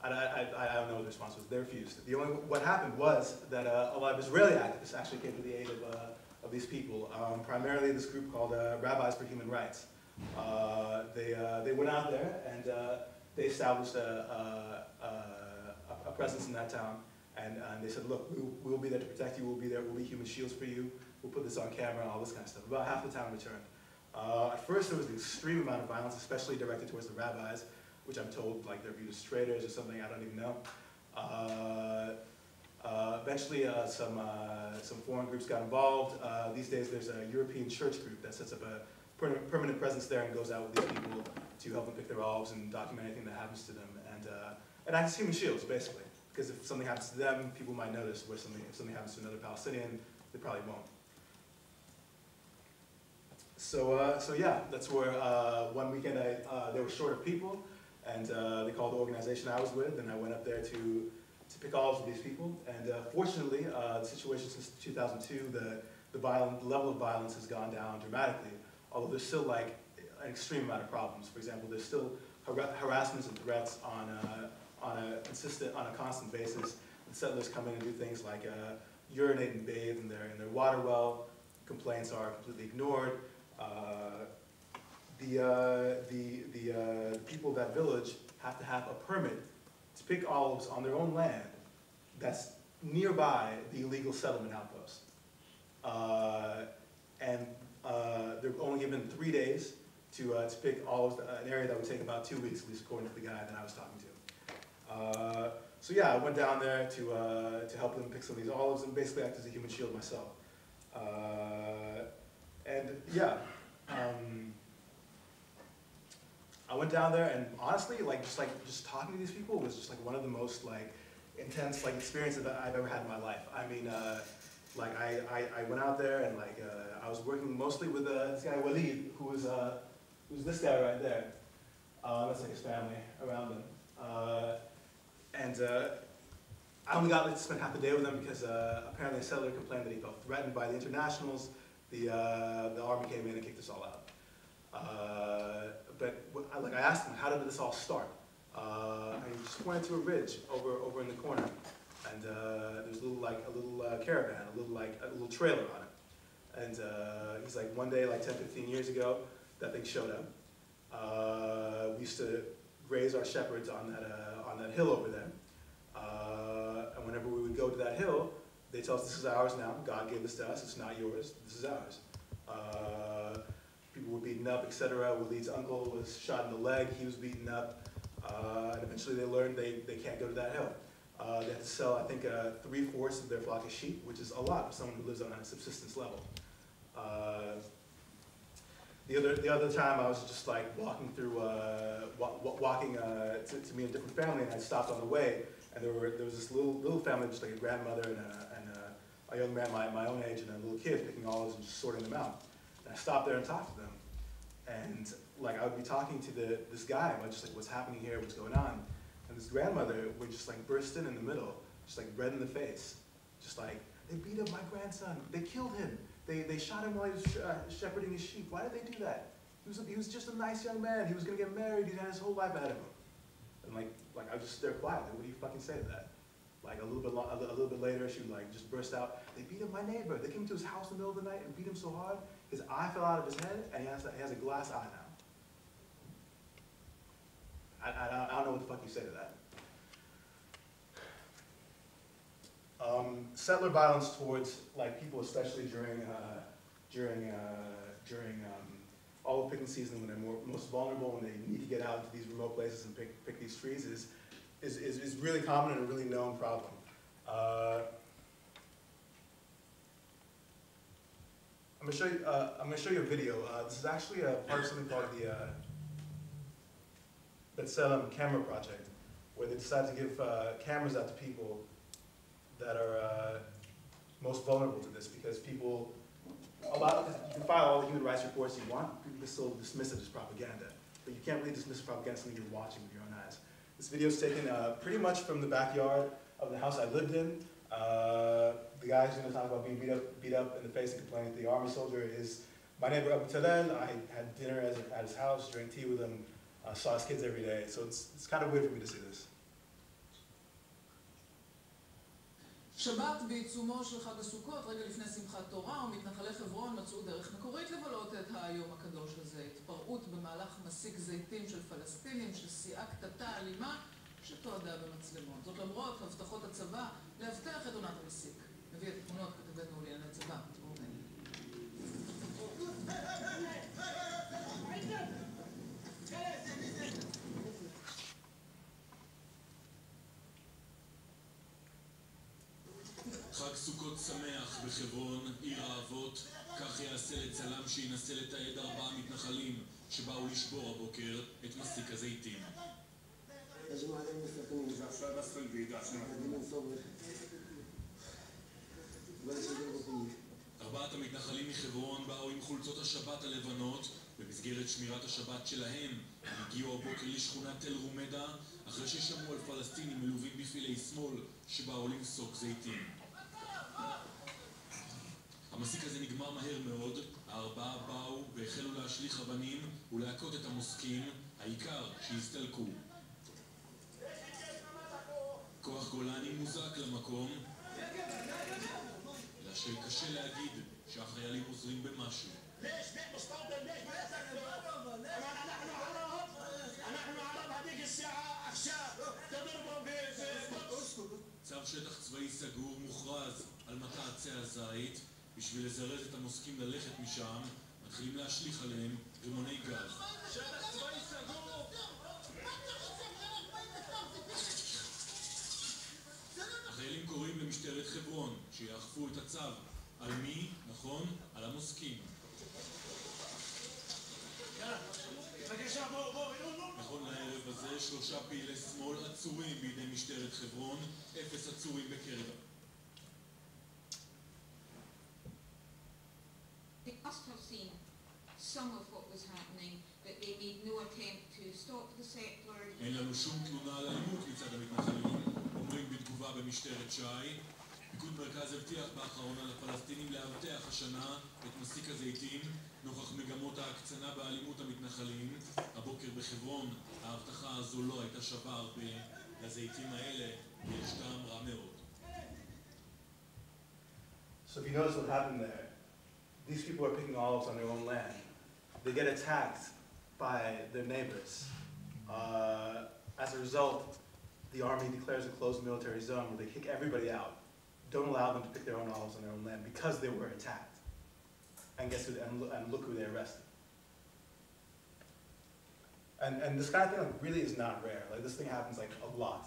I don't know what the response was. They refused. What happened was that a lot of Israeli activists actually came to the aid of these people. Primarily this group called Rabbis for Human Rights. They went out there and they established a presence in that town. And they said, look, we will be there to protect you. We'll be there. We'll be human shields for you. We'll put this on camera and all this kind of stuff. About half the town returned. At first, there was an extreme amount of violence, especially directed towards the rabbis, which I'm told like they're viewed as traitors or something. I don't even know. Eventually, some foreign groups got involved. These days, there's a European church group that sets up a permanent presence there and goes out with these people to help them pick their olives and document anything that happens to them, and acts as human shields, basically. Because if something happens to them, people might notice. If something happens to another Palestinian, they probably won't. So yeah, that's where one weekend they were short of people, and they called the organization I was with, and I went up there to pick olives with these people. And fortunately, the situation since 2002, the level of violence has gone down dramatically. Although there's still like an extreme amount of problems. For example, there's still harassments and threats on a constant basis. The settlers come in and do things like urinate and bathe in their water well. Complaints are completely ignored. The people of that village have to have a permit to pick olives on their own land that's nearby the illegal settlement outpost. They're only given 3 days to pick olives, an area that would take about 2 weeks, at least according to the guy that I was talking to. So yeah, I went down there to help them pick some of these olives and basically act as a human shield myself. And yeah, I went down there, and honestly, just talking to these people was just like one of the most like intense experiences that I've ever had in my life. I mean, I went out there and I was working mostly with this guy Walid, who's this guy right there. That's like his family around him. I only got to spend half the day with him because apparently a settler complained that he felt threatened by the internationals. The army came in and kicked us all out. But I asked him, how did this all start? And he just pointed to a ridge over in the corner, and there's a little caravan, a little trailer on it. And he's like, one day, 10, 15 years ago, that thing showed up. We used to graze our shepherds on that hill over there. And whenever we would go to that hill, they tell us, this is ours now. God gave this to us. It's not yours. This is ours. People were beaten up, etc. Walid's uncle was shot in the leg. He was beaten up. And eventually they learned they can't go to that hill. They have to sell, I think, 3/4 of their flock of sheep, which is a lot for someone who lives on a subsistence level. The other time I was just walking through, to meet a different family, and I stopped on the way, and there was this little family, just like a grandmother and a young man my own age and a little kid picking olives and just sorting them out. And I stopped there and talked to them, and I would be talking to this guy about just what's happening here, what's going on, and this grandmother would just burst in the middle, just red in the face, just they beat up my grandson, they killed him. They shot him while he was shepherding his sheep. Why did they do that? He was just a nice young man. He was going to get married. He had his whole life ahead of him. And I was just there quietly. What do you fucking say to that? A little bit later, she would just burst out. They beat up my neighbor. They came to his house in the middle of the night and beat him so hard, his eye fell out of his head, and he has a glass eye now. I don't know what the fuck you say to that. Settler violence towards people, especially during olive picking season, when they're most vulnerable, when they need to get out into these remote places and pick these trees, is really common and a really known problem. I'm going to show you a video. This is actually a part of something called the B'Tselem Camera Project, where they decided to give cameras out to people that are most vulnerable to this, because you can file all the human rights reports you want, people can still dismiss it as propaganda. But you can't really dismiss propaganda as something you're watching with your own eyes. This video is taken pretty much from the backyard of the house I lived in. The guy who's going to talk about being beat up in the face and complaining to the army soldier is my neighbor up until then. I had dinner at his house, drank tea with him, saw his kids every day, so it's kind of weird for me to see this. שבת בעיצומו של חג הסוכות, רגע לפני שמחת תורה, ומתנחלי חברון מצאו דרך מקורית לבלות את היום הקדוש הזה. התפרעות במהלך מסיק זיתים של פלסטינים ששיאה קטטה אלימה שתועדה במצלמות. זאת למרות הבטחות הצבא להבטח את עונת המסיק. מביא את תמונות כתבנו לענייני צבא. חג סוכות שמח בחברון, עיר האבות, כך יעשה לצלם שינסה לתעד 4 מתנחלים שבאו לשבור הבוקר את מסיק הזיתים. ארבעת המתנחלים מחברון באו עם חולצות השבת הלבנות. במסגרת שמירת השבת שלהם הם הגיעו הבוקר לשכונת תל רומדה אחרי ששמעו על פלסטינים מלווים בפעילי שמאל שבאו למסוק זיתים. המסיק הזה נגמר מהר מאוד. הארבעה באו והחלו להשליך אבנים ולהכות את המוסקים, העיקר שהסתלקו. כוח גולני מוזק למקום, אלא שקשה להגיד שהחיילים עוזרים במשהו. צו שטח צבאי סגור מוכרז על מטע עצי הזית. בשביל לזרז את המוסקים ללכת משם, מתחילים להשליך עליהם רימוני גז. שטח צבאי סגור! החיילים קוראים למשטרת חברון שיאכפו את הצו. על מי? נכון, על המוסקים. נכון לערב הזה 3 פעילי שמאל עצורים בידי משטרת חברון, 0 עצורים בקרב. They must have seen some of what was happening, but they made no attempt to stop the settlers. אין לנו שום תלונה על אלימות מצד המתנחלים, אומרים בתגובה במשטרת שי. פיקוד מרכז הבטיח באחרונה לפלסטינים לאבטח השנה את מסיק הזיתים נוכח מגמות ההקצנה באלימות המתנחלים. הבוקר בחברון ההבטחה הזו לא הייתה שווה הרבה. לזיתים האלה יש טעם רע מאוד. So if you notice what happened there, these people are picking olives on their own land. They get attacked by their neighbors. As a result, the army declares a closed military zone where they kick everybody out. Don't allow them to pick their own olives on their own land because they were attacked. And look who they arrested. And this kind of thing really is not rare. Like, this thing happens like a lot.